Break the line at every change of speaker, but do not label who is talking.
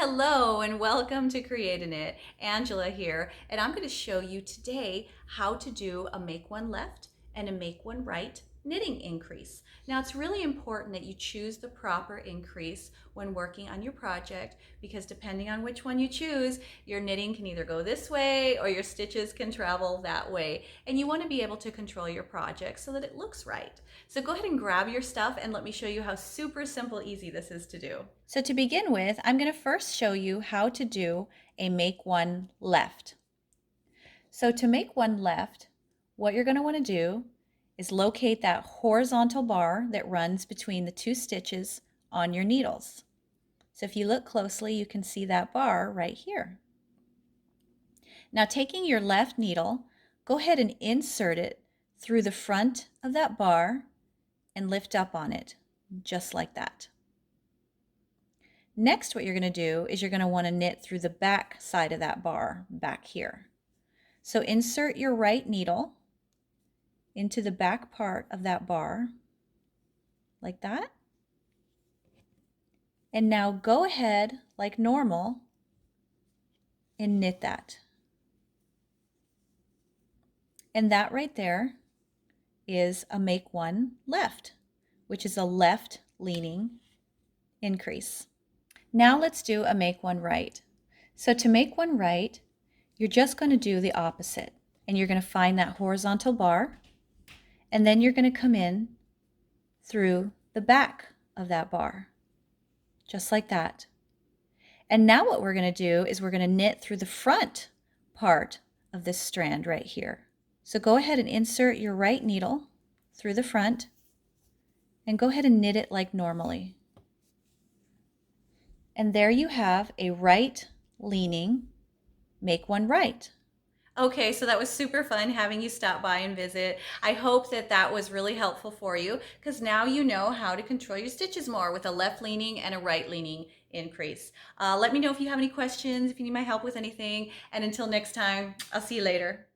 Hello and welcome to Creating It. Angela here, and I'm going to show you today how to do a make one left and a make one right knitting increase. Now it's really important that you choose the proper increase when working on your project, because depending on which one you choose, your knitting can either go this way or your stitches can travel that way. And you want to be able to control your project so that it looks right. So go ahead and grab your stuff and let me show you how super simple easy this is to do. So to begin with, I'm going to first show you how to do a make one left. So to make one left, what you're going to want to do is locate that horizontal bar that runs between the two stitches on your needles. So if you look closely, you can see that bar right here. Now taking your left needle, go ahead and insert it through the front of that bar and lift up on it, just like that. Next, what you're going to do is you're going to want to knit through the back side of that bar back here. So insert your right needle into the back part of that bar like that. And now go ahead like normal and knit that. And that right there is a make one left, which is a left leaning increase. Now let's do a make one right. So to make one right, you're just going to do the opposite, and you're going to find that horizontal bar, and then you're going to come in through the back of that bar, just like that. And now what we're going to do is we're going to knit through the front part of this strand right here. So go ahead and insert your right needle through the front and go ahead and knit it like normally. And there you have a right leaning make one right. Okay, so that was super fun having you stop by and visit. I hope that that was really helpful for you, because now you know how to control your stitches more with a left leaning and a right leaning increase. Let me know if you have any questions, if you need my help with anything, and until next time, I'll see you later.